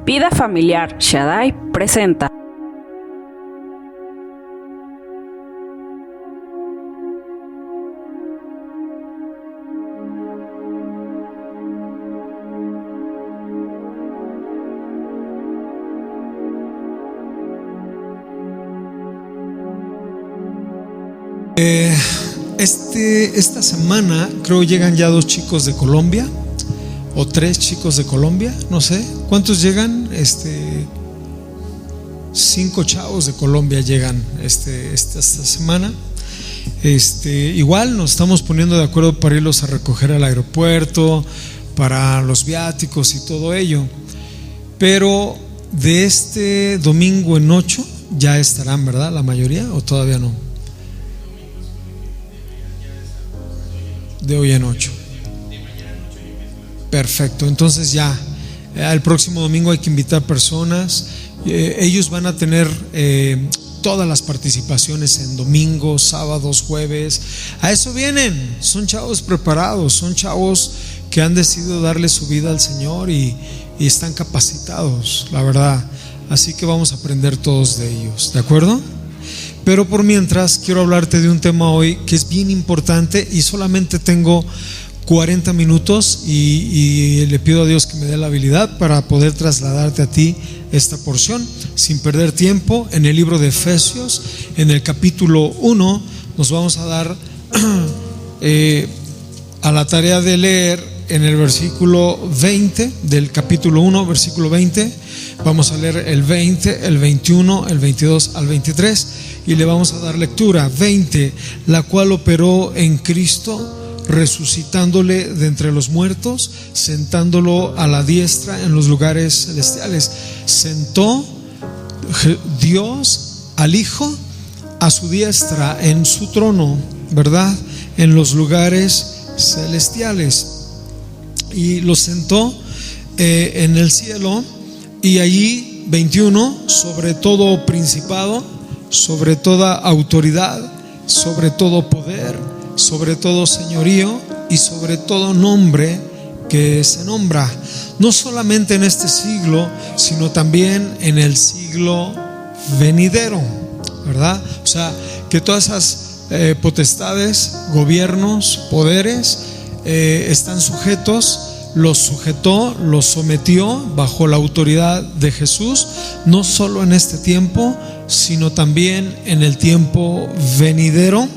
Vida Familiar Shaddai presenta. Esta semana creo llegan ya 2 chicos de Colombia o 3 chicos de Colombia, no sé cuántos llegan. 5 chavos de Colombia llegan esta semana. Igual nos estamos poniendo de acuerdo para irlos a recoger al aeropuerto, para los viáticos y todo ello. Pero de este domingo en 8 ya estarán, ¿verdad? La mayoría, ¿o todavía no? De hoy en 8. Perfecto, entonces ya el próximo domingo hay que invitar personas. Ellos van a tener todas las participaciones en domingos, sábados, jueves. A eso vienen, son chavos preparados, son chavos que han decidido darle su vida al Señor y están capacitados, la verdad. Así que vamos a aprender todos de ellos, ¿de acuerdo? Pero por mientras quiero hablarte de un tema hoy que es bien importante y solamente tengo 40 minutos y le pido a Dios que me dé la habilidad para poder trasladarte a ti esta porción sin perder tiempo. En el libro de Efesios, en el capítulo 1, nos vamos a dar a la tarea de leer en el versículo 20 del capítulo 1, versículo 20. Vamos a leer el 20, el 21, el 22 al 23 y le vamos a dar lectura. 20, la cual operó en Cristo, resucitándole de entre los muertos, sentándolo a la diestra en los lugares celestiales. Sentó Dios al Hijo a su diestra en su trono, ¿verdad? En los lugares celestiales. Y lo sentó en el cielo. Y allí, 21, sobre todo principado, sobre toda autoridad, sobre todo poder, sobre todo señorío y sobre todo nombre que se nombra, no solamente en este siglo, sino también en el siglo venidero, ¿verdad? O sea, que todas esas potestades, gobiernos, poderes están sujetos. Los sujetó, los sometió bajo la autoridad de Jesús, no solo en este tiempo, sino también en el tiempo venidero.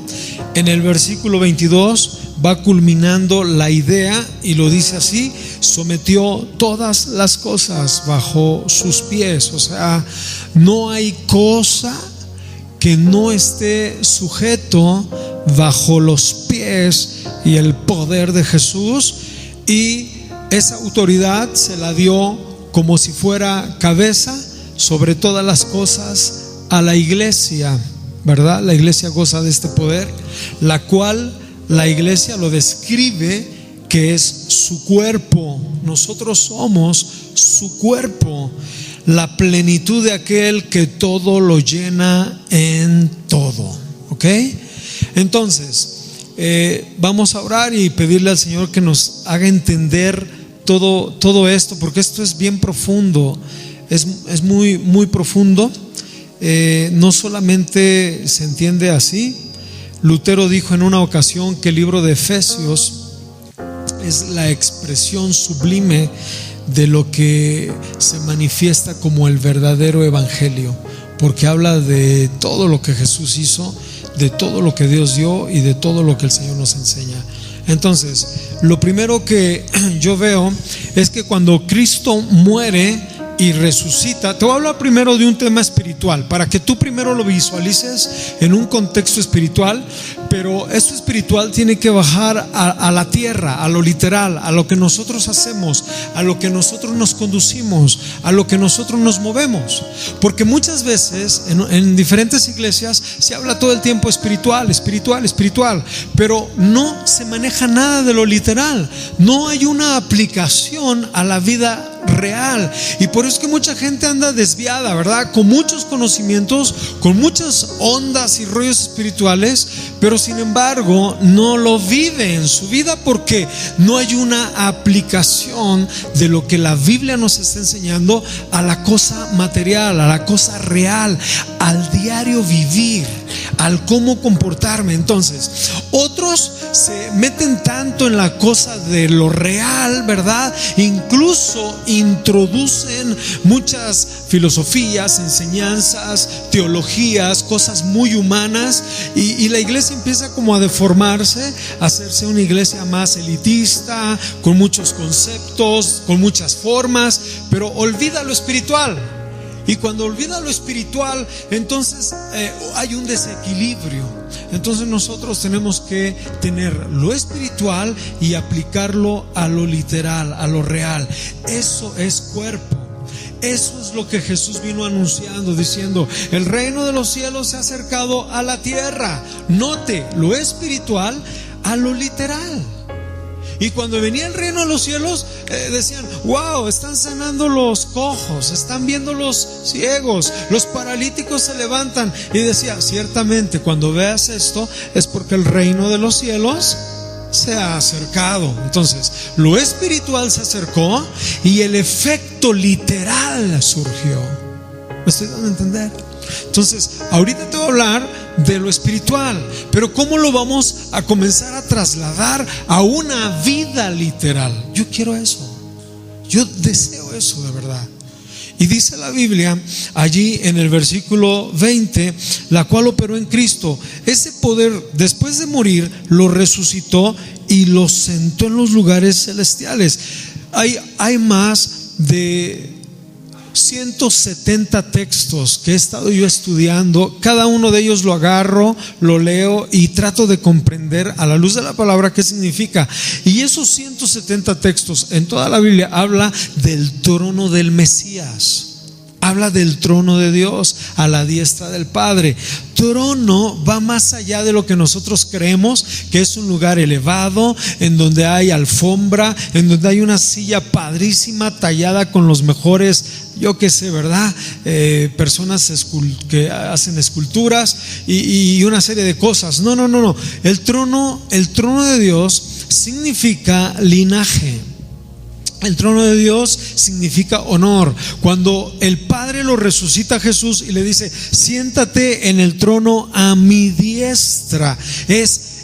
En el versículo 22 va culminando la idea y lo dice así: sometió todas las cosas bajo sus pies. O sea, no hay cosa que no esté sujeto bajo los pies y el poder de Jesús. Y esa autoridad se la dio como si fuera cabeza sobre todas las cosas a la iglesia, ¿verdad? La iglesia goza de este poder, la cual la iglesia lo describe que es su cuerpo. Nosotros somos su cuerpo, la plenitud de aquel que todo lo llena en todo, ¿ok? Entonces vamos a orar y pedirle al Señor que nos haga entender todo esto, porque esto es bien profundo, es muy, muy profundo. No solamente se entiende así. Lutero dijo en una ocasión que el libro de Efesios es la expresión sublime de lo que se manifiesta como el verdadero evangelio, porque habla de todo lo que Jesús hizo, de todo lo que Dios dio y de todo lo que el Señor nos enseña. Entonces, lo primero que yo veo es que cuando Cristo muere y resucita, te voy a hablar primero de un tema espiritual, para que tú primero lo visualices en un contexto espiritual, pero esto espiritual tiene que bajar a la tierra, a lo literal, a lo que nosotros hacemos, a lo que nosotros nos conducimos, a lo que nosotros nos movemos, porque muchas veces en diferentes iglesias se habla todo el tiempo espiritual, pero no se maneja nada de lo literal, no hay una aplicación a la vida real. Y por eso es que mucha gente anda desviada, ¿verdad? Con muchos conocimientos, con muchas ondas y rollos espirituales, pero sin embargo no lo vive en su vida porque no hay una aplicación de lo que la Biblia nos está enseñando a la cosa material, a la cosa real, al diario vivir, al cómo comportarme. Entonces, otros se meten tanto en la cosa de lo real, ¿verdad? Incluso introducen muchas filosofías, enseñanzas, teologías, cosas muy humanas, y la iglesia empieza como a deformarse, a hacerse una iglesia más elitista, con muchos conceptos, con muchas formas, pero olvida lo espiritual. Y cuando olvida lo espiritual, entonces hay un desequilibrio. Entonces nosotros tenemos que tener lo espiritual y aplicarlo a lo literal, a lo real. Eso es cuerpo. Eso es lo que Jesús vino anunciando, diciendo: el reino de los cielos se ha acercado a la tierra. Note lo espiritual a lo literal. Y cuando venía el reino de los cielos, decían: wow, están sanando los cojos, están viendo los ciegos, los paralíticos se levantan. Y decía: ciertamente, cuando veas esto, es porque el reino de los cielos se ha acercado. Entonces, lo espiritual se acercó y el efecto literal surgió. ¿Me estoy dando a entender? Entonces, ahorita te voy a hablar de lo espiritual, pero ¿cómo lo vamos a comenzar a trasladar a una vida literal? Yo quiero eso, yo deseo eso de verdad. Y dice la Biblia allí en el versículo 20: la cual operó en Cristo. Ese poder, después de morir, lo resucitó y lo sentó en los lugares celestiales. Hay más de 170 textos que he estado yo estudiando. Cada uno de ellos lo agarro, lo leo y trato de comprender a la luz de la palabra qué significa. Y esos 170 textos en toda la Biblia habla del trono del Mesías, habla del trono de Dios a la diestra del Padre. Trono va más allá de lo que nosotros creemos, que es un lugar elevado, en donde hay alfombra, en donde hay una silla padrísima tallada con los mejores, yo qué sé, ¿verdad? Personas que hacen esculturas y una serie de cosas. No. El trono de Dios significa linaje. El trono de Dios significa honor. Cuando el Padre lo resucita a Jesús y le dice: siéntate en el trono a mi diestra,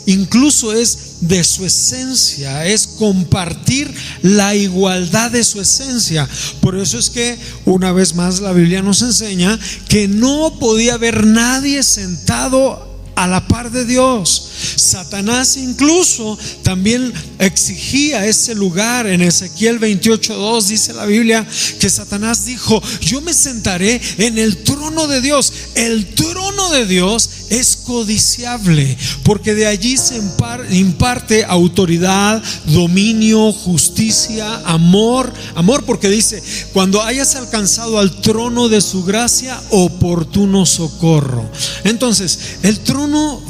incluso es de su esencia, es compartir la igualdad de su esencia. Por eso es que una vez más la Biblia nos enseña que no podía haber nadie sentado a la par de Dios. Satanás incluso también exigía ese lugar. En Ezequiel 28:2 dice la Biblia que Satanás dijo: yo me sentaré en el trono de Dios. El trono de Dios es codiciable, porque de allí se imparte autoridad, dominio, justicia, amor, porque dice: cuando hayas alcanzado al trono de su gracia, oportuno socorro. Entonces, el trono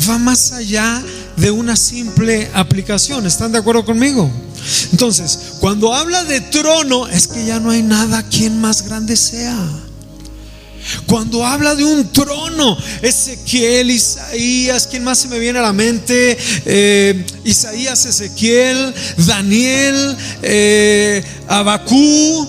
va más allá de una simple aplicación. ¿Están de acuerdo conmigo? Entonces, cuando habla de trono, es que ya no hay nada quien más grande sea. Cuando habla de un trono, Ezequiel, Isaías, ¿quién más se me viene a la mente? Isaías, Ezequiel, Daniel, Abacú,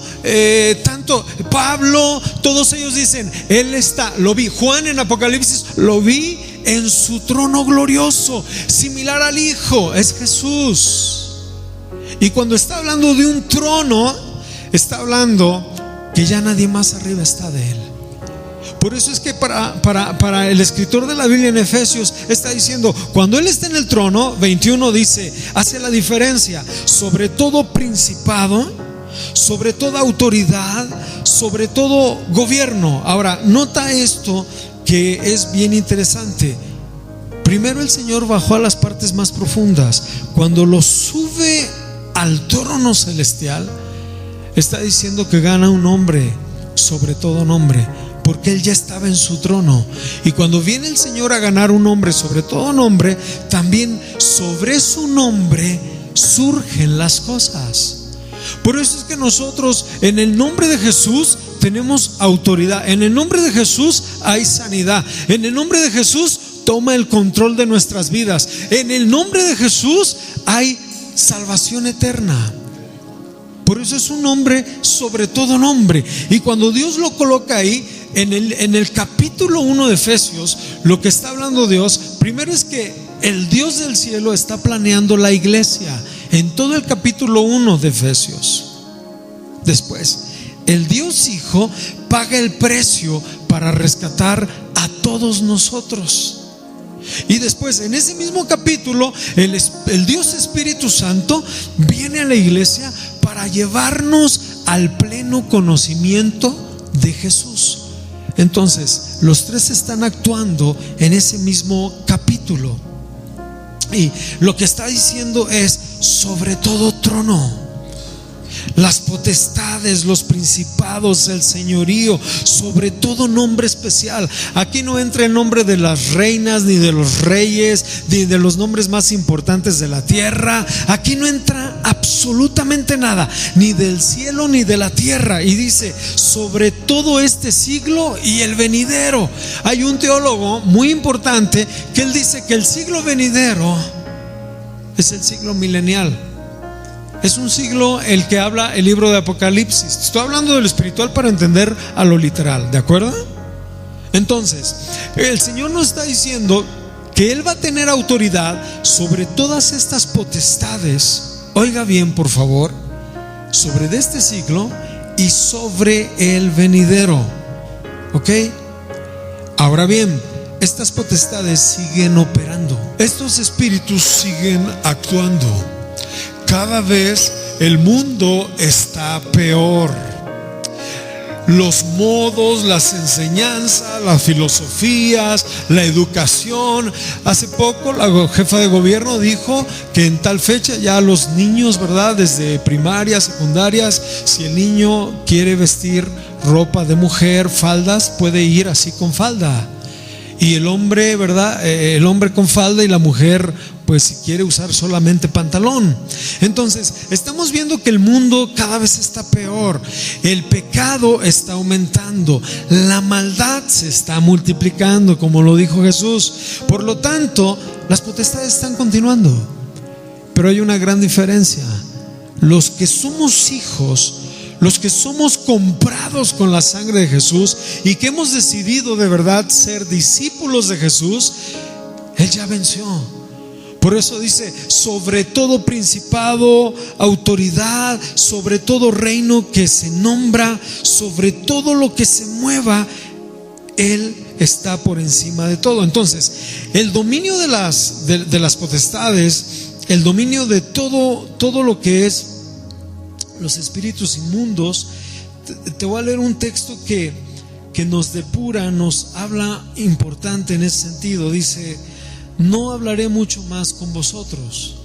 tanto Pablo, todos ellos dicen: Él está, lo vi. Juan en Apocalipsis, lo vi en su trono glorioso, similar al Hijo, es Jesús. Y cuando está hablando de un trono, está hablando que ya nadie más arriba está de Él. Por eso es que para el escritor de la Biblia en Efesios está diciendo: cuando Él está en el trono, 21 dice, hace la diferencia sobre todo principado, sobre toda autoridad, sobre todo gobierno. Ahora, nota esto que es bien interesante. Primero el Señor bajó a las partes más profundas. Cuando lo sube al trono celestial, está diciendo que gana un nombre sobre todo nombre, porque Él ya estaba en su trono. Y cuando viene el Señor a ganar un nombre sobre todo nombre, también sobre su nombre surgen las cosas. Por eso es que nosotros en el nombre de Jesús tenemos autoridad. En el nombre de Jesús hay sanidad. En el nombre de Jesús toma el control de nuestras vidas. En el nombre de Jesús hay salvación eterna. Por eso es un nombre sobre todo nombre. Y cuando Dios lo coloca ahí, en el capítulo 1 de Efesios, lo que está hablando Dios, primero es que el Dios del cielo está planeando la iglesia. En todo el capítulo 1 de Efesios. Después, el Dios Hijo paga el precio para rescatar a todos nosotros. Y después, en ese mismo capítulo, el Dios Espíritu Santo viene a la iglesia para llevarnos al pleno conocimiento de Jesús. Entonces, los tres están actuando en ese mismo capítulo. Y lo que está diciendo es: sobre todo trono, las potestades, los principados, el señorío, sobre todo nombre especial. Aquí no entra el nombre de las reinas, ni de los reyes, ni de los nombres más importantes de la tierra. Aquí no entra absolutamente nada, ni del cielo ni de la tierra. Y dice: sobre todo este siglo y el venidero. Hay un teólogo muy importante que él dice que el siglo venidero es el siglo milenial. Es un siglo el que habla el libro de Apocalipsis. Estoy hablando de lo espiritual para entender a lo literal, ¿de acuerdo? Entonces, el Señor nos está diciendo que Él va a tener autoridad sobre todas estas potestades. Oiga bien, por favor, sobre de este siglo y sobre el venidero. ¿Ok? Ahora bien, estas potestades siguen operando. Estos espíritus siguen actuando. Cada vez el mundo está peor. Los modos, las enseñanzas, las filosofías, la educación. Hace poco la jefa de gobierno dijo que en tal fecha ya los niños, ¿verdad? Desde primarias, secundarias, si el niño quiere vestir ropa de mujer, faldas, puede ir así con falda. Y el hombre, ¿verdad? El hombre con falda, y la mujer, pues si quiere usar solamente pantalón. Entonces, estamos viendo que el mundo cada vez está peor. El pecado está aumentando. La maldad se está multiplicando, como lo dijo Jesús. Por lo tanto, las potestades están continuando. Pero hay una gran diferencia. Los que somos hijos, los que somos comprados con la sangre de Jesús y que hemos decidido de verdad ser discípulos de Jesús, Él ya venció. Por eso dice: sobre todo principado, autoridad, sobre todo reino que se nombra, sobre todo lo que se mueva, Él está por encima de todo. Entonces, el dominio de las potestades, el dominio de todo lo que es los espíritus inmundos. Te voy a leer un texto que nos depura, nos habla importante en ese sentido. Dice: no hablaré mucho más con vosotros,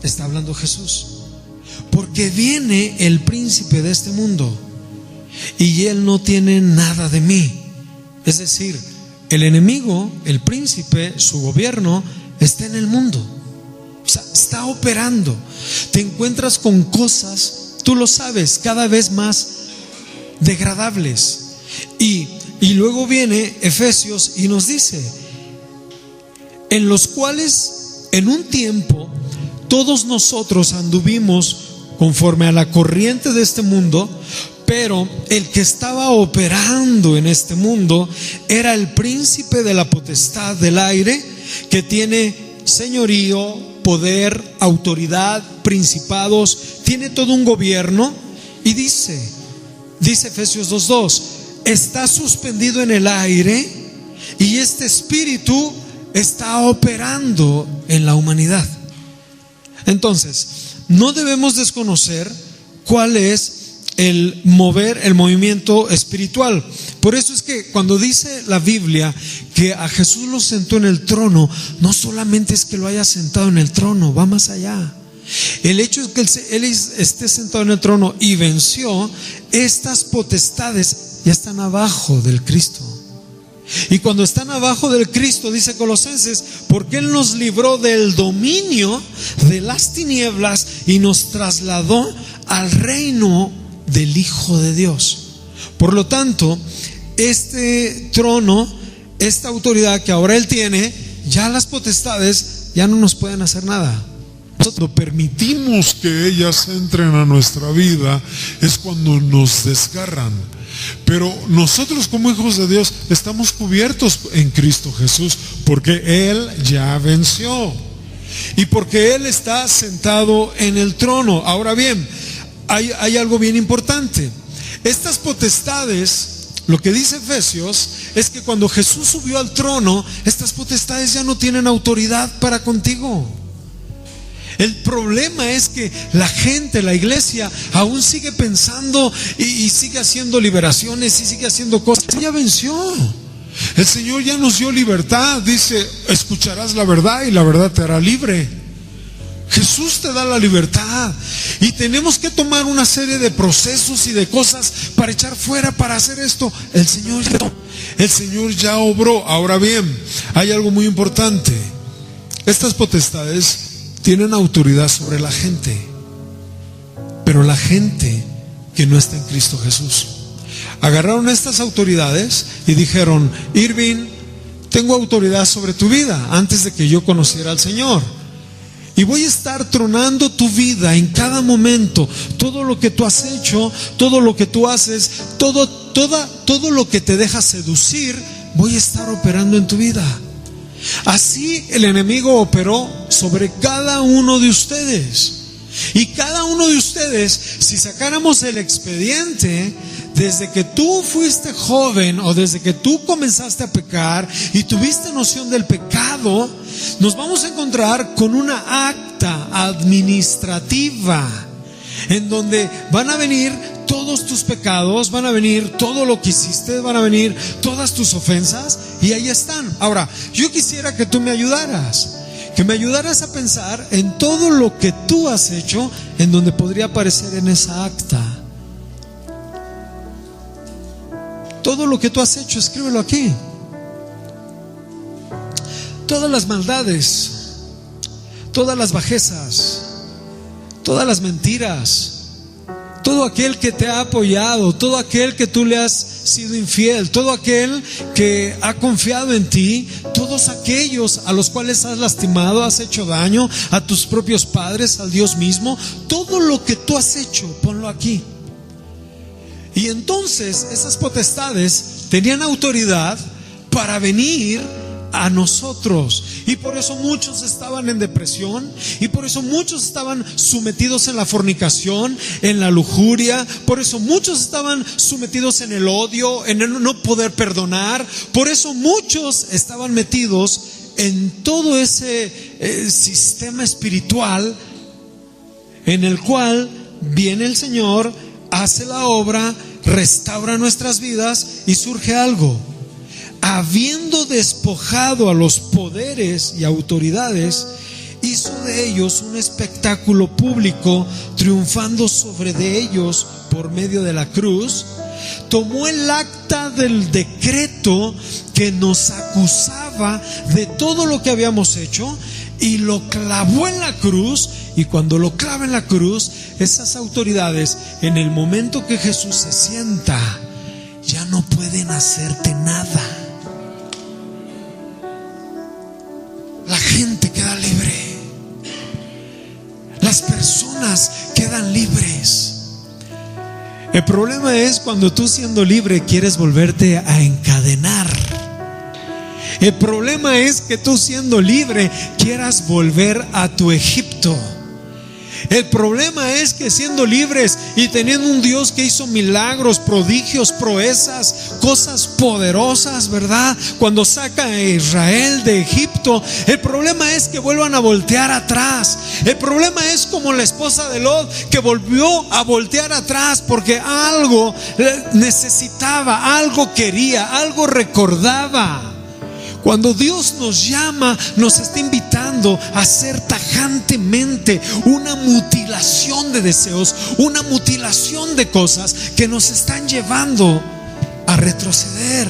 está hablando Jesús, porque viene el príncipe de este mundo y él no tiene nada de mí. Es decir, el enemigo, el príncipe, su gobierno está en el mundo, o sea, está operando. Te encuentras con cosas, tú lo sabes, cada vez más degradables. Y luego viene Efesios y nos dice: en los cuales en un tiempo todos nosotros anduvimos conforme a la corriente de este mundo, pero el que estaba operando en este mundo era el príncipe de la potestad del aire, que tiene señorío, poder, autoridad, principados, tiene todo un gobierno. Y dice Efesios 2:2: está suspendido en el aire, y este espíritu está operando en la humanidad. Entonces, no debemos desconocer cuál es el movimiento espiritual. Por eso es que cuando dice la Biblia que a Jesús lo sentó en el trono, no solamente es que lo haya sentado en el trono, va más allá. El hecho es que Él esté sentado en el trono y venció, estas potestades ya están abajo del Cristo. Y cuando están abajo del Cristo, dice Colosenses, porque Él nos libró del dominio de las tinieblas y nos trasladó al reino del Hijo de Dios. Por lo tanto, este trono, esta autoridad que ahora Él tiene, ya las potestades ya no nos pueden hacer nada. Cuando permitimos que ellas entren a nuestra vida es cuando nos desgarran. Pero nosotros como hijos de Dios estamos cubiertos en Cristo Jesús, porque Él ya venció y porque Él está sentado en el trono. Ahora bien, hay algo bien importante. Estas potestades, lo que dice Efesios, es que cuando Jesús subió al trono, estas potestades ya no tienen autoridad para contigo. El problema es que la gente, la iglesia, aún sigue pensando y sigue haciendo liberaciones y sigue haciendo cosas. Ya venció. El Señor ya nos dio libertad. Dice, escucharás la verdad y la verdad te hará libre. Jesús te da la libertad. Y tenemos que tomar una serie de procesos y de cosas para echar fuera, para hacer esto. El Señor ya obró. Ahora bien, hay algo muy importante. Estas potestades tienen autoridad sobre la gente, pero la gente que no está en Cristo Jesús. Agarraron estas autoridades y dijeron: Irving, tengo autoridad sobre tu vida antes de que yo conociera al Señor, y voy a estar tronando tu vida en cada momento. Todo lo que tú has hecho, todo lo que tú haces, todo lo que te deja seducir, voy a estar operando en tu vida. Así el enemigo operó sobre cada uno de ustedes. Y cada uno de ustedes, si sacáramos el expediente, desde que tú fuiste joven o desde que tú comenzaste a pecar y tuviste noción del pecado, nos vamos a encontrar con una acta administrativa en donde van a venir todos tus pecados, van a venir todo lo que hiciste, van a venir todas tus ofensas, y ahí están. Ahora, yo quisiera que tú me ayudaras a pensar en todo lo que tú has hecho, en donde podría aparecer en esa acta. Todo lo que tú has hecho, escríbelo aquí. Todas las maldades, todas las bajezas, todas las mentiras, todo aquel que te ha apoyado, todo aquel que tú le has sido infiel, todo aquel que ha confiado en ti, todos aquellos a los cuales has lastimado, has hecho daño, a tus propios padres, al Dios mismo, todo lo que tú has hecho, ponlo aquí. Y entonces esas potestades tenían autoridad para venir a nosotros. Y por eso muchos estaban en depresión, y por eso muchos estaban sometidos en la fornicación, en la lujuria, por eso muchos estaban sometidos en el odio, en el no poder perdonar, por eso muchos estaban metidos en todo ese sistema espiritual en el cual viene el Señor, hace la obra, restaura nuestras vidas y surge algo. Habiendo despojado a los poderes y autoridades, hizo de ellos un espectáculo público, triunfando sobre de ellos por medio de la cruz. Tomó el acta del decreto que nos acusaba de todo lo que habíamos hecho y lo clavó en la cruz. Y cuando lo clava en la cruz, esas autoridades, en el momento que Jesús se sienta, ya no pueden hacerte nada. La gente queda libre. Las personas quedan libres. El problema es cuando tú, siendo libre, quieres volverte a encadenar. El problema es que tú, siendo libre, quieras volver a tu Egipto. El problema es que, siendo libres y teniendo un Dios que hizo milagros, prodigios, proezas, cosas poderosas, ¿verdad? Cuando saca a Israel de Egipto, el problema es que vuelvan a voltear atrás. El problema es como la esposa de Lot, que volvió a voltear atrás porque algo necesitaba, algo quería, algo recordaba. Cuando Dios nos llama, nos está invitando a hacer tajantemente una mutilación de deseos, una mutilación de cosas que nos están llevando a retroceder.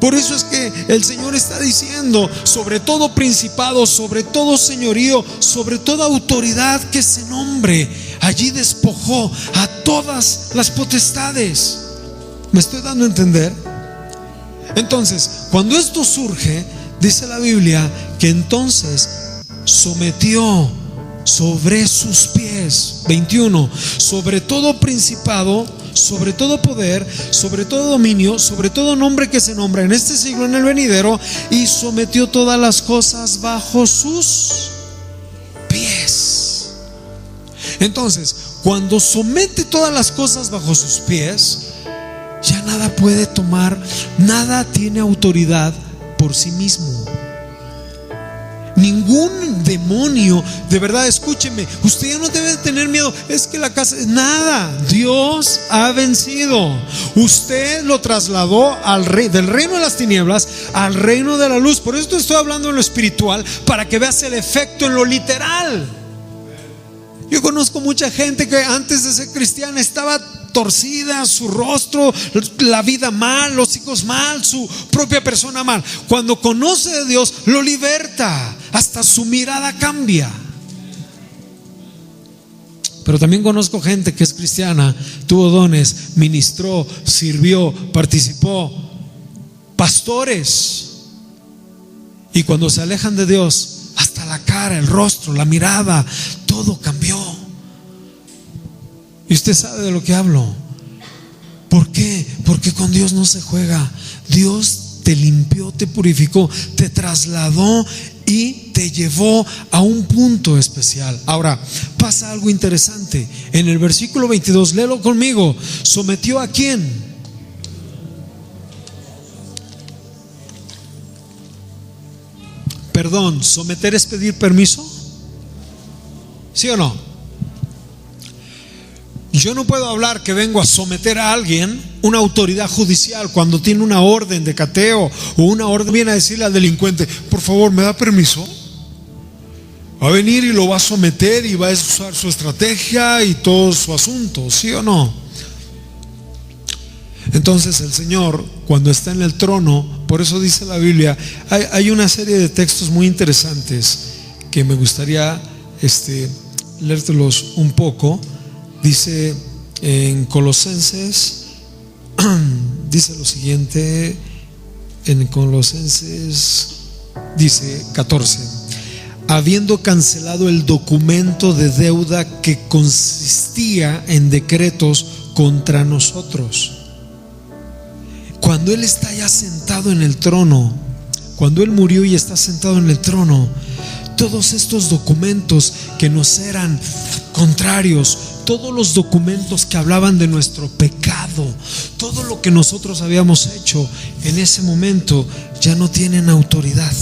Por eso es que el Señor está diciendo: sobre todo principado, sobre todo señorío, sobre toda autoridad que se nombre. Allí despojó a todas las potestades. ¿Me estoy dando a entender? Entonces, cuando esto surge, dice la Biblia que entonces sometió sobre sus pies, 21, sobre todo principado, sobre todo poder, sobre todo dominio, sobre todo nombre que se nombra en este siglo, en el venidero, y sometió todas las cosas bajo sus pies. Entonces, cuando somete todas las cosas bajo sus pies, ya nada puede tomar, nada tiene autoridad por sí mismo. Ningún demonio, de verdad, escúcheme, usted ya no debe tener miedo. Es que la casa, nada, Dios ha vencido. Usted lo trasladó del reino de las tinieblas al reino de la luz. Por eso te estoy hablando en lo espiritual, para que veas el efecto en lo literal. Yo conozco mucha gente que antes de ser cristiana estaba torcida, su rostro, la vida mal, los hijos mal, su propia persona mal. Cuando conoce de Dios, lo liberta, hasta su mirada cambia. Pero también conozco gente que es cristiana, tuvo dones, ministró, sirvió, participó, pastores, y cuando se alejan de Dios, hasta la cara, el rostro, la mirada, todo cambió. Y usted sabe de lo que hablo. ¿Por qué? Porque con Dios no se juega. Dios te limpió, te purificó, te trasladó y te llevó a un punto especial. Ahora, pasa algo interesante. En el versículo 22, léelo conmigo. ¿Sometió a quién? Perdón, ¿someter es pedir permiso? ¿Sí o no? Yo no puedo hablar que vengo a someter a alguien, una autoridad judicial, cuando tiene una orden de cateo o una orden, viene a decirle al delincuente: por favor, ¿me da permiso? Va a venir y lo va a someter y va a usar su estrategia y todo su asunto, ¿sí o no? Entonces el Señor, cuando está en el trono, por eso dice la Biblia, hay una serie de textos muy interesantes que me gustaría leértelos un poco. Dice en Colosenses, dice lo siguiente, en Colosenses dice 14: habiendo cancelado el documento de deuda que consistía en decretos contra nosotros. Cuando Él está ya sentado en el trono, cuando Él murió y está sentado en el trono, todos estos documentos que nos eran contrarios, todos los documentos que hablaban de nuestro pecado, todo lo que nosotros habíamos hecho, en ese momento ya no tienen autoridad.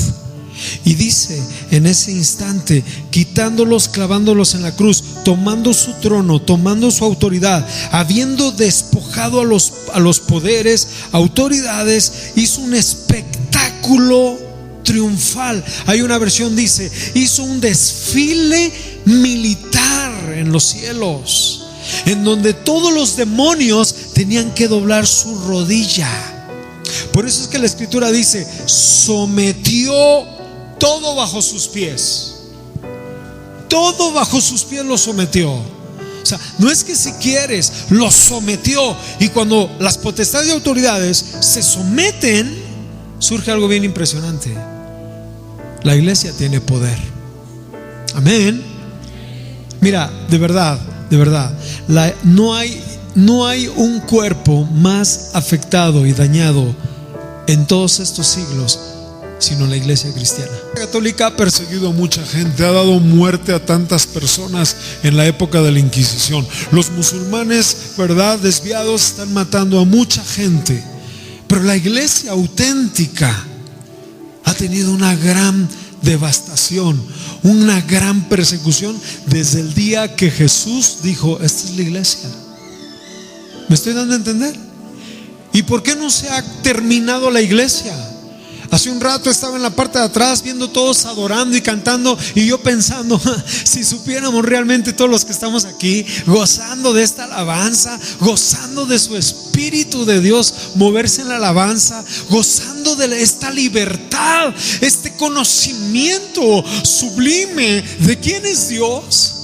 Y dice en ese instante, quitándolos, clavándolos en la cruz, tomando su trono, tomando su autoridad, habiendo despojado a los poderes, autoridades, hizo un espectáculo triunfal. Hay una versión dice, hizo un desfile militar en los cielos, en donde todos los demonios tenían que doblar su rodilla. Por eso es que la Escritura dice: sometió todo bajo sus pies. Todo bajo sus pies lo sometió. O sea, no es que si quieres, lo sometió. Y cuando las potestades y autoridades se someten, surge algo bien impresionante. La iglesia tiene poder. Amén. Mira, de verdad, no hay un cuerpo más afectado y dañado en todos estos siglos sino la iglesia cristiana. La católica ha perseguido a mucha gente, ha dado muerte a tantas personas en la época de la Inquisición. Los musulmanes, ¿verdad?, desviados, están matando a mucha gente. Pero la iglesia auténtica ha tenido una gran devastación, una gran persecución desde el día que Jesús dijo: esta es la iglesia. ¿Me estoy dando a entender? ¿Y por qué no se ha terminado la iglesia? Hace un rato estaba en la parte de atrás viendo todos adorando y cantando, y yo pensando, si supiéramos realmente todos los que estamos aquí gozando de esta alabanza, gozando de su Espíritu de Dios moverse en la alabanza, gozando de esta libertad, este conocimiento sublime de quién es Dios.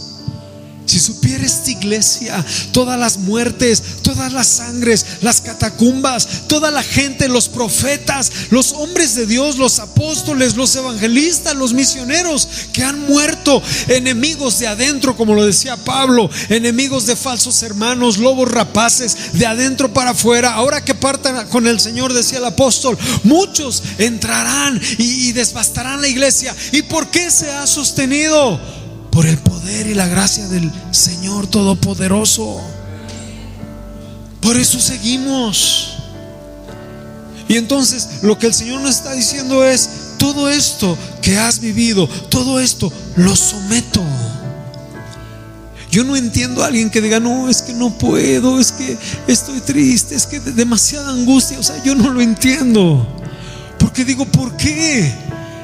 Si supiera esta iglesia todas las muertes, todas las sangres, las catacumbas, toda la gente, los profetas, los hombres de Dios, los apóstoles, los evangelistas, los misioneros que han muerto, enemigos de adentro, como lo decía Pablo, enemigos de falsos hermanos, lobos rapaces, de adentro para afuera. Ahora que partan con el Señor, decía el apóstol, muchos entrarán y devastarán la iglesia. ¿Y por qué se ha sostenido? Por el poder y la gracia del Señor Todopoderoso. Por eso seguimos. Y entonces lo que el Señor nos está diciendo es: todo esto que has vivido, todo esto lo someto. Yo no entiendo a alguien que diga, no, es que no puedo, es que estoy triste, es que demasiada angustia. O sea, yo no lo entiendo. Porque digo, ¿por qué?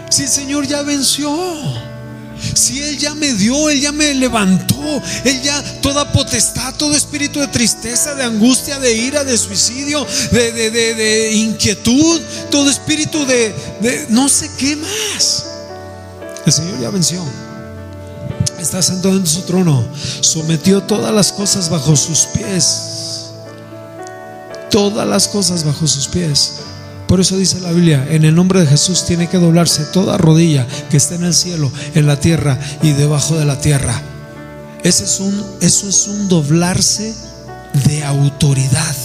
Si el Señor ya venció, si Él ya me dio, Él ya me levantó, Él ya, toda potestad, todo espíritu de tristeza, de angustia, de ira, de suicidio, de inquietud, todo espíritu de no sé qué más, el Señor ya venció. Está sentado en su trono, sometió todas las cosas bajo sus pies, todas las cosas bajo sus pies. Por eso dice la Biblia, en el nombre de Jesús tiene que doblarse toda rodilla que esté en el cielo, en la tierra y debajo de la tierra. Eso es un doblarse de autoridad.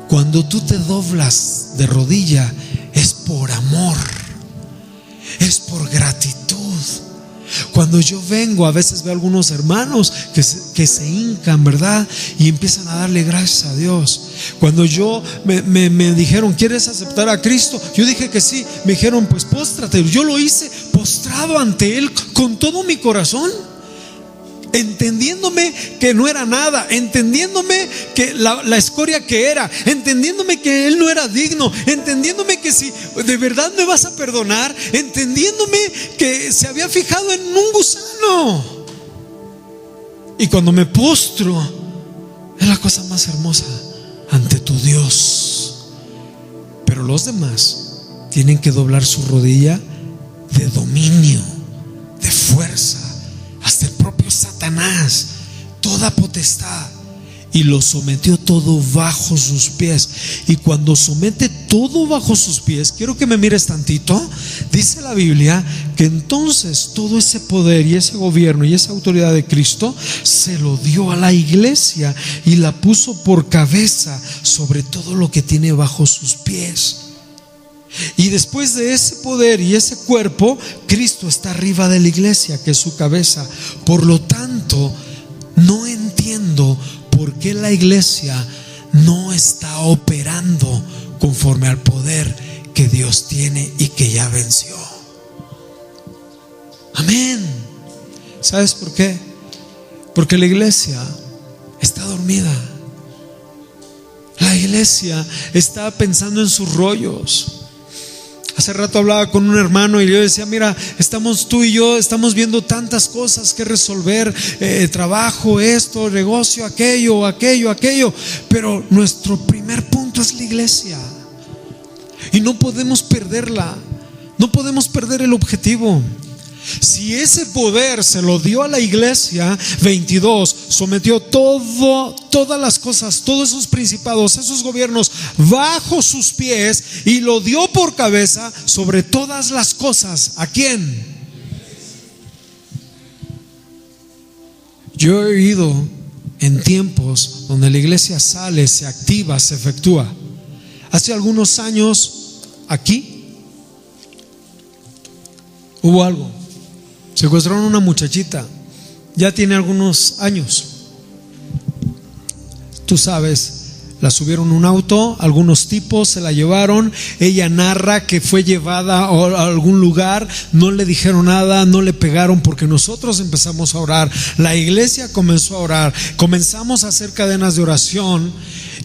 Cuando tú te doblas de rodilla, es por amor, es por gratitud. Cuando yo vengo, a veces veo algunos hermanos que se hincan, ¿verdad? Y empiezan a darle gracias a Dios. Cuando me dijeron, ¿quieres aceptar a Cristo? Yo dije que sí. Me dijeron, pues póstrate. Yo lo hice postrado ante Él con todo mi corazón, entendiéndome que no era nada, entendiéndome que la escoria que era, entendiéndome que Él no era digno, entendiéndome que si de verdad me vas a perdonar, entendiéndome que se había fijado en un gusano. Y cuando me postro, es la cosa más hermosa ante tu Dios. Pero los demás tienen que doblar su rodilla de dominio, de fuerza. Hasta el propio Satanás, toda potestad, y lo sometió todo bajo sus pies. Y cuando somete todo bajo sus pies, quiero que me mires tantito. Dice la Biblia que entonces todo ese poder y ese gobierno y esa autoridad de Cristo se lo dio a la iglesia y la puso por cabeza sobre todo lo que tiene bajo sus pies. Y después de ese poder y ese cuerpo, Cristo está arriba de la iglesia, que es su cabeza. Por lo tanto, no entiendo por qué la iglesia no está operando conforme al poder que Dios tiene y que ya venció. Amén. ¿Sabes por qué? Porque la iglesia está dormida. La iglesia está pensando en sus rollos. Hace rato hablaba con un hermano y yo decía, mira, tú y yo estamos viendo tantas cosas que resolver, trabajo, esto, negocio, aquello, pero nuestro primer punto es la iglesia. Y no podemos perderla, no podemos perder el objetivo. Si ese poder se lo dio a la iglesia, 22, sometió todas las cosas, todos esos principados, esos gobiernos bajo sus pies y lo dio por cabeza sobre todas las cosas. ¿A quién? Yo he oído en tiempos donde la iglesia sale, se activa, se efectúa. Hace algunos años aquí hubo algo. Secuestraron a una muchachita, ya tiene algunos años. Tú sabes, la subieron a un auto, algunos tipos se la llevaron. Ella narra que fue llevada a algún lugar, no le dijeron nada, no le pegaron, porque nosotros empezamos a orar. La iglesia comenzó a orar, comenzamos a hacer cadenas de oración.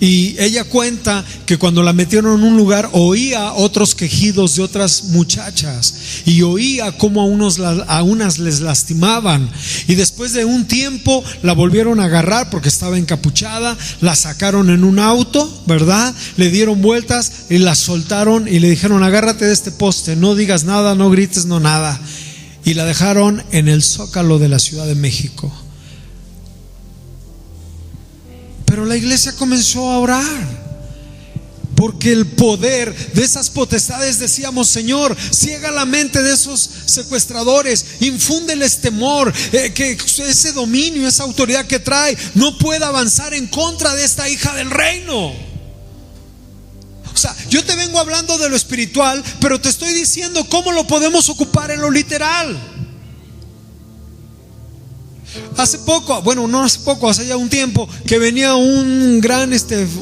Y ella cuenta que cuando la metieron en un lugar oía otros quejidos de otras muchachas y oía cómo a unas les lastimaban, y después de un tiempo la volvieron a agarrar porque estaba encapuchada, la sacaron en un auto, ¿verdad? Le dieron vueltas y la soltaron y le dijeron: agárrate de este poste, no digas nada, no grites, no nada. Y la dejaron en el Zócalo de la Ciudad de México. Pero la iglesia comenzó a orar, porque el poder de esas potestades, decíamos: Señor, ciega la mente de esos secuestradores, infúndeles temor, que ese dominio, esa autoridad que trae no pueda avanzar en contra de esta hija del reino. O sea, yo te vengo hablando de lo espiritual, pero te estoy diciendo cómo lo podemos ocupar en lo literal. Hace poco, bueno, no hace poco, hace ya un tiempo, que venía un gran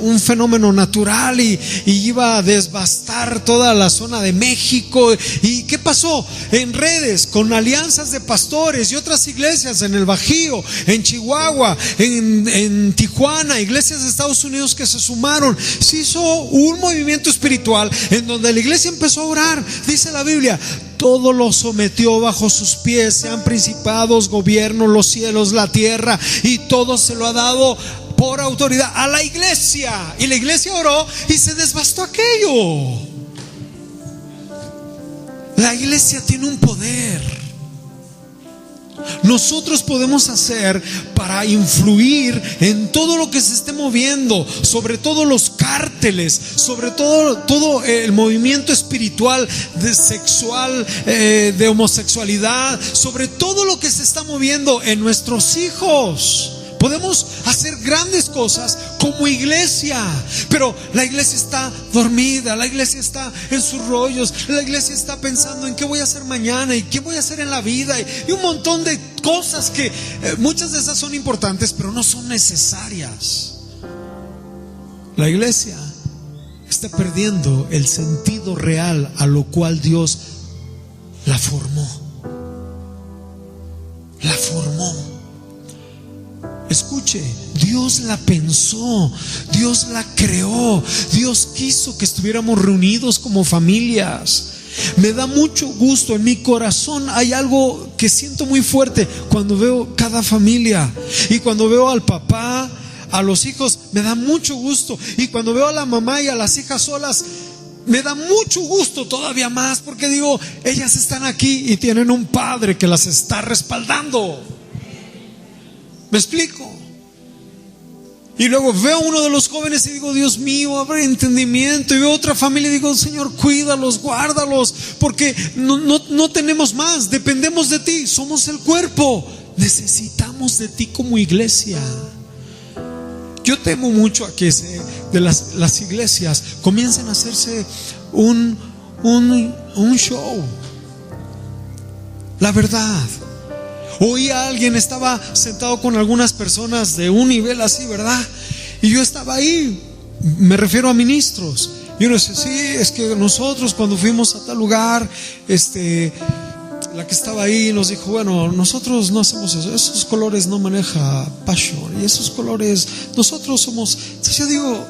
un fenómeno natural y iba a devastar toda la zona de México. ¿Y qué pasó? En redes, con alianzas de pastores y otras iglesias en el Bajío, en Chihuahua, en Tijuana, iglesias de Estados Unidos que se sumaron, se hizo un movimiento espiritual en donde la iglesia empezó a orar. Dice la Biblia: todo lo sometió bajo sus pies, sean principados, gobiernos, los cielos, la tierra, y todo se lo ha dado por autoridad a la iglesia. Y la iglesia oró y se devastó aquello. La iglesia tiene un poder. Nosotros podemos hacer para influir en todo lo que se esté moviendo, sobre todo los cárteles, sobre todo el movimiento espiritual, sexual, de homosexualidad, sobre todo lo que se está moviendo en nuestros hijos. Podemos hacer grandes cosas como iglesia, pero la iglesia está dormida, la iglesia está en sus rollos, la iglesia está pensando en qué voy a hacer mañana y qué voy a hacer en la vida, y un montón de cosas que muchas de esas son importantes, pero no son necesarias. La iglesia está perdiendo el sentido real a lo cual Dios la formó. La formó. Escuche, Dios la pensó, Dios la creó, Dios quiso que estuviéramos reunidos como familias. Me da mucho gusto, en mi corazón hay algo que siento muy fuerte cuando veo cada familia, y cuando veo al papá, a los hijos, me da mucho gusto, y cuando veo a la mamá y a las hijas solas, me da mucho gusto todavía más, porque digo, ellas están aquí y tienen un padre que las está respaldando. ¿Me explico? Y luego veo a uno de los jóvenes y digo: Dios mío, abre entendimiento. Y veo otra familia y digo: Señor, cuídalos, guárdalos, porque no tenemos más, dependemos de ti, somos el cuerpo, necesitamos de ti como iglesia. Yo temo mucho a que de las iglesias comiencen a hacerse un show. La verdad, oí a alguien, estaba sentado con algunas personas de un nivel así, ¿verdad? Y yo estaba ahí, me refiero a ministros. Y uno dice: sí, es que nosotros cuando fuimos a tal lugar, la que estaba ahí nos dijo: bueno, nosotros no hacemos eso, esos colores no maneja Passion, y esos colores, nosotros somos. Entonces yo digo: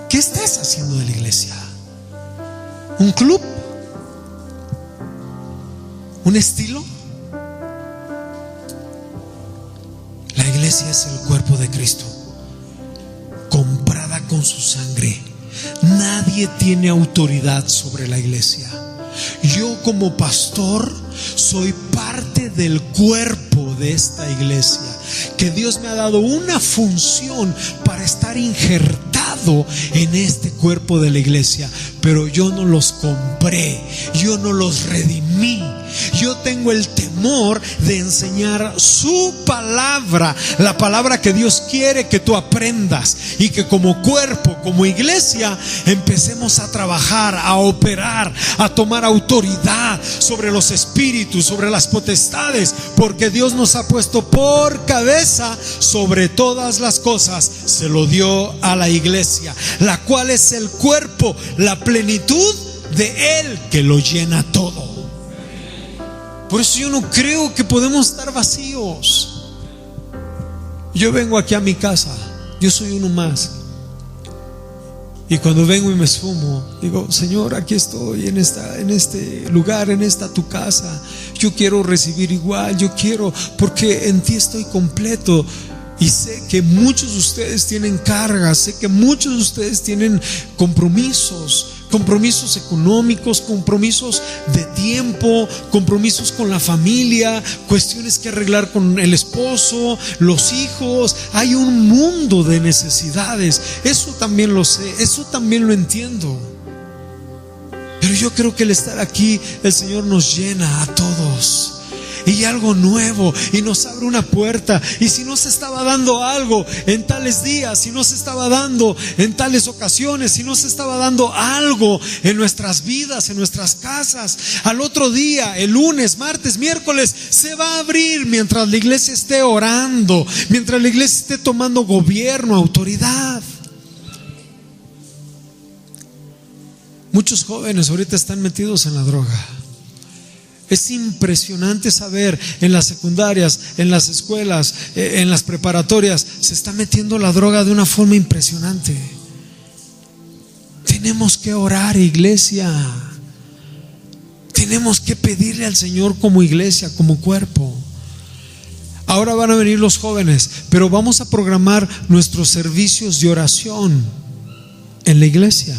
¿qué estás haciendo de la iglesia? ¿Un club? ¿Un estilo? La iglesia es el cuerpo de Cristo, comprada con su sangre. Nadie tiene autoridad sobre la iglesia. Yo como pastor soy parte del cuerpo de esta iglesia, que Dios me ha dado una función para estar injertado en este cuerpo de la iglesia. Pero yo no los compré, yo no los redimí. Yo tengo el temor de enseñar su palabra, la palabra que Dios quiere que tú aprendas, y que como cuerpo, como iglesia, empecemos a trabajar, a operar, a tomar autoridad sobre los espíritus, sobre las potestades, porque Dios nos ha puesto por cabeza sobre todas las cosas. Se lo dio a la iglesia, la cual es el cuerpo, la plenitud de Él que lo llena todo. Por eso yo no creo que podemos estar vacíos. Yo vengo aquí a mi casa, yo soy uno más, Y cuando vengo y me esfumo, digo: Señor, aquí estoy en este lugar, en esta tu casa. Yo quiero recibir igual, yo quiero, porque en ti estoy completo. Y sé que muchos de ustedes tienen cargas, sé que muchos de ustedes tienen compromisos económicos, compromisos de tiempo, compromisos con la familia, cuestiones que arreglar con el esposo, los hijos. Hay un mundo de necesidades. Eso también lo sé, eso también lo entiendo. Pero yo creo que el estar aquí, el Señor nos llena a todos. Y algo nuevo, y nos abre una puerta. Y si no se estaba dando algo en tales días, si no se estaba dando en tales ocasiones, si no se estaba dando algo en nuestras vidas, en nuestras casas, al otro día, el lunes, martes, miércoles, se va a abrir mientras la iglesia esté orando, mientras la iglesia esté tomando gobierno, autoridad. Muchos jóvenes ahorita están metidos en la droga. Es impresionante saber en las secundarias, en las escuelas, en las preparatorias, se está metiendo la droga de una forma impresionante. Tenemos que orar, iglesia. Tenemos que pedirle al Señor como iglesia, como cuerpo. Ahora van a venir los jóvenes, pero vamos a programar nuestros servicios de oración en la iglesia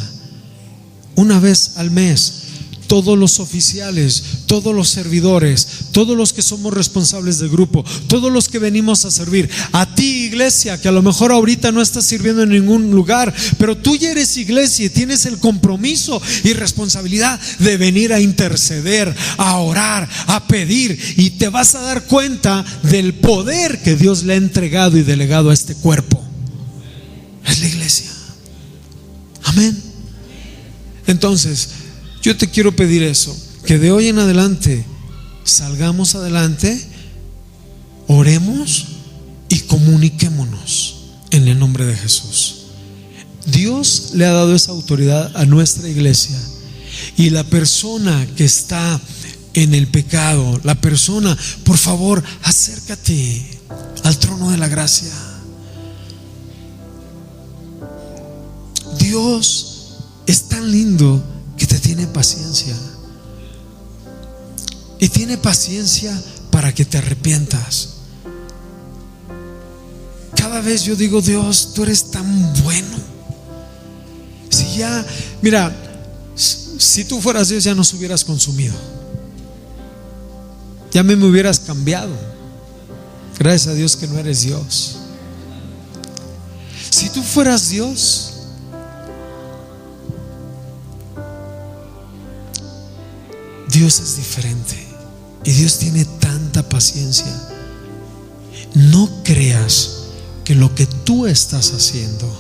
una vez al mes. Todos los oficiales, todos los servidores, todos los que somos responsables del grupo, todos los que venimos a servir. A ti, iglesia, que a lo mejor ahorita no estás sirviendo en ningún lugar, pero tú ya eres iglesia y tienes el compromiso y responsabilidad de venir a interceder, a orar, a pedir, y te vas a dar cuenta del poder que Dios le ha entregado y delegado a este cuerpo. Es la iglesia. Amén. Entonces, yo te quiero pedir eso, que de hoy en adelante salgamos adelante, oremos y comuniquémonos en el nombre de Jesús. Dios le ha dado esa autoridad a nuestra iglesia, y la persona que está en el pecado, la persona, por favor, acércate al trono de la gracia. Dios es tan lindo que te tiene paciencia, y tiene paciencia para que te arrepientas. Cada vez yo digo: Dios, tú eres tan bueno. Si ya, mira, si tú fueras Dios, ya nos hubieras consumido, ya me hubieras cambiado. Gracias a Dios que no eres Dios. Si tú fueras Dios, Dios es diferente, y Dios tiene tanta paciencia. No creas que lo que tú estás haciendo,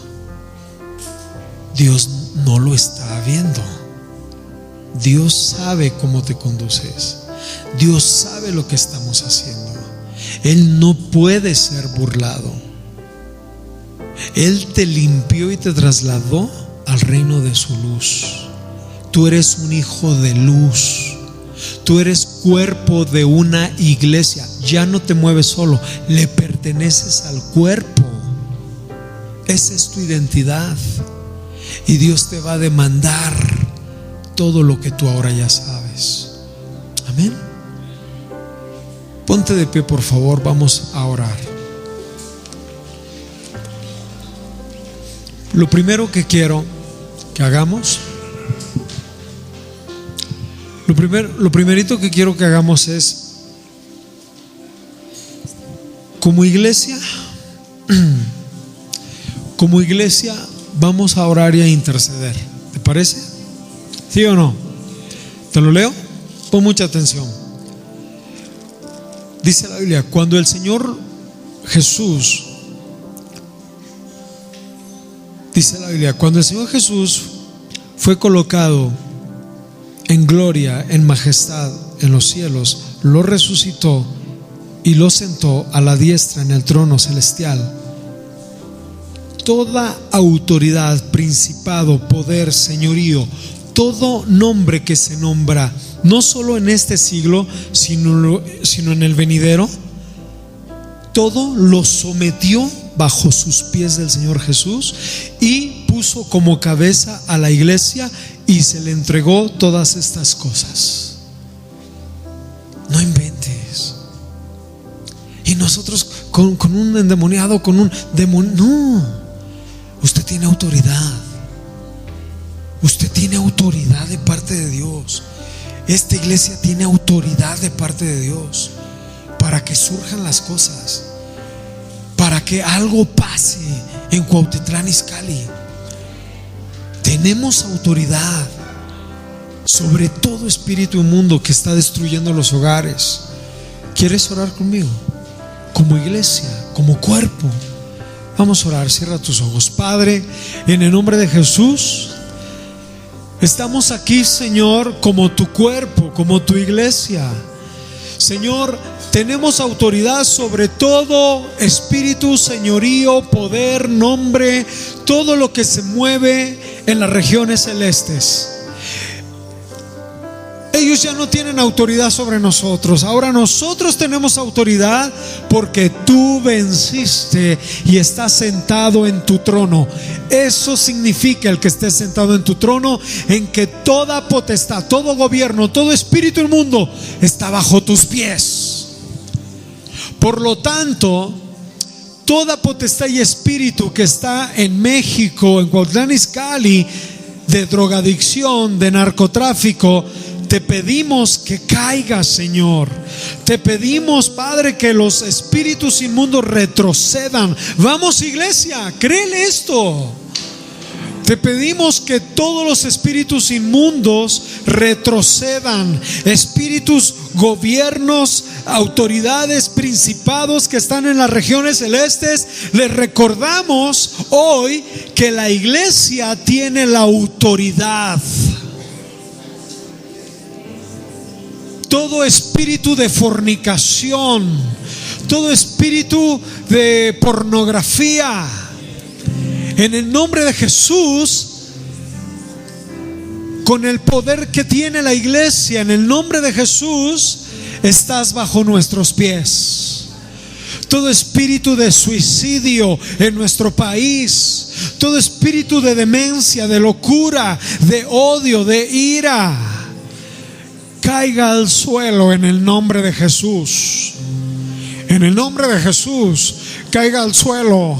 Dios no lo está viendo. Dios sabe cómo te conduces. Dios sabe lo que estamos haciendo. Él no puede ser burlado. Él te limpió y te trasladó al reino de su luz. Tú eres un hijo de luz. Tú eres cuerpo de una iglesia. Ya no te mueves solo, le perteneces al cuerpo. Esa es tu identidad, y Dios te va a demandar todo lo que tú ahora ya sabes. Amén. Ponte de pie, por favor, vamos a orar. Lo primero que quiero que hagamos, lo primerito que quiero que hagamos es, como iglesia vamos a orar y a interceder. ¿Te parece? ¿Sí o no? ¿Te lo leo? Pon mucha atención. Dice la Biblia: cuando el Señor Jesús, fue colocado en gloria, en majestad en los cielos, lo resucitó y lo sentó a la diestra en el trono celestial. Toda autoridad, principado, poder, señorío, todo nombre que se nombra, no solo en este siglo, sino en el venidero, todo lo sometió bajo sus pies del Señor Jesús, y puso puso como cabeza a la iglesia y se le entregó todas estas cosas. No inventes. Y nosotros con un endemoniado, con un demonio. No, usted tiene autoridad. Usted tiene autoridad de parte de Dios. Esta iglesia tiene autoridad de parte de Dios para que surjan las cosas, para que algo pase en Cuautitlán Izcalli. Tenemos autoridad sobre todo espíritu inmundo que está destruyendo los hogares. ¿Quieres orar conmigo? Como iglesia, como cuerpo. Vamos a orar, cierra tus ojos. Padre, en el nombre de Jesús, estamos aquí, Señor, como tu cuerpo, como tu iglesia. Señor, tenemos autoridad sobre todo espíritu, señorío, poder, nombre, todo lo que se mueve en las regiones celestes. Ellos ya no tienen autoridad sobre nosotros. Ahora nosotros tenemos autoridad porque tú venciste y estás sentado en tu trono. Eso significa, el que estés sentado en tu trono, en que toda potestad, todo gobierno, todo espíritu inmundo está bajo tus pies. Por lo tanto, toda potestad y espíritu que está en México, en Cuautitlán Izcalli, de drogadicción, de narcotráfico, te pedimos que caiga, Señor. Te pedimos, Padre, que los espíritus inmundos retrocedan. Vamos, iglesia, créele esto. Te pedimos que todos los espíritus inmundos retrocedan. Espíritus, gobiernos, autoridades, principados que están en las regiones celestes. Les recordamos hoy que la iglesia tiene la autoridad. Todo espíritu de fornicación, todo espíritu de pornografía, en el nombre de Jesús, con el poder que tiene la iglesia, en el nombre de Jesús, estás bajo nuestros pies. Todo espíritu de suicidio en nuestro país, todo espíritu de demencia, de locura, de odio, de ira, caiga al suelo en el nombre de Jesús. En el nombre de Jesús, caiga al suelo.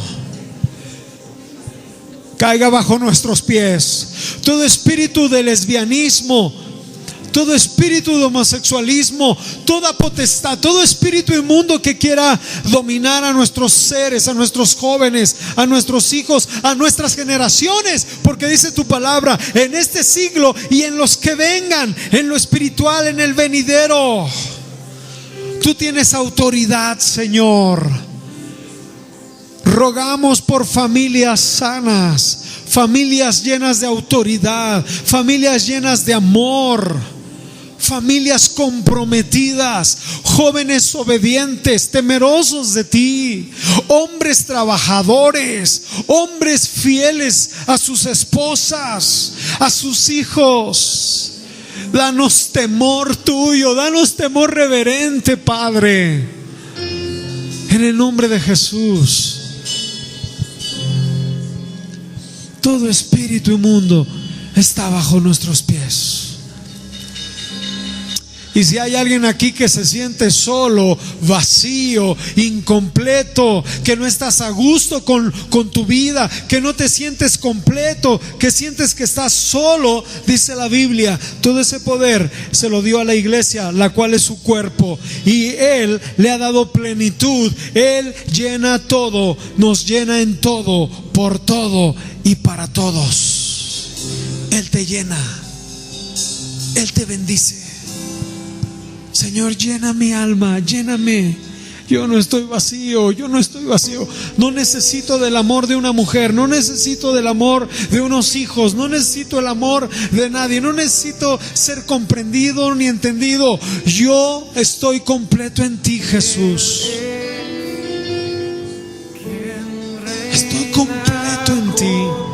Caiga bajo nuestros pies. Todo espíritu de lesbianismo, todo espíritu de homosexualismo, toda potestad, todo espíritu inmundo que quiera dominar a nuestros seres, a nuestros jóvenes, a nuestros hijos, a nuestras generaciones, porque dice tu palabra, en este siglo y en los que vengan, en lo espiritual, en el venidero. Tú tienes autoridad, Señor. Rogamos por familias sanas, familias llenas de autoridad, familias llenas de amor, familias comprometidas, jóvenes obedientes, temerosos de ti, hombres trabajadores, hombres fieles a sus esposas, a sus hijos. Danos temor tuyo, danos temor reverente, Padre, en el nombre de Jesús. Todo espíritu inmundo está bajo nuestros pies. Y si hay alguien aquí que se siente solo, vacío, incompleto, que no estás a gusto con tu vida, que no te sientes completo, que sientes que estás solo, dice la Biblia, todo ese poder se lo dio a la iglesia, la cual es su cuerpo, y Él le ha dado plenitud. Él llena todo, nos llena en todo, por todo y para todos. Él te llena, Él te bendice. Señor, llena mi alma, lléname. Yo no estoy vacío, yo no estoy vacío. No necesito del amor de una mujer, no necesito del amor de unos hijos, no necesito el amor de nadie, no necesito ser comprendido ni entendido. Yo estoy completo en ti, Jesús. Estoy completo en ti.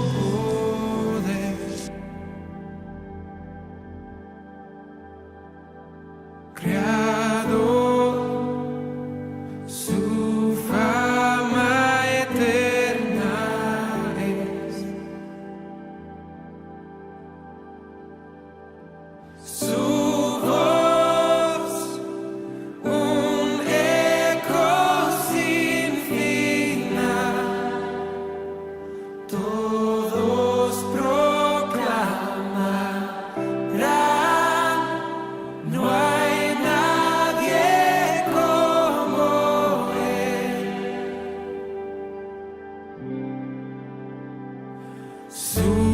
todos proclamarán, no hay nadie como Él. Su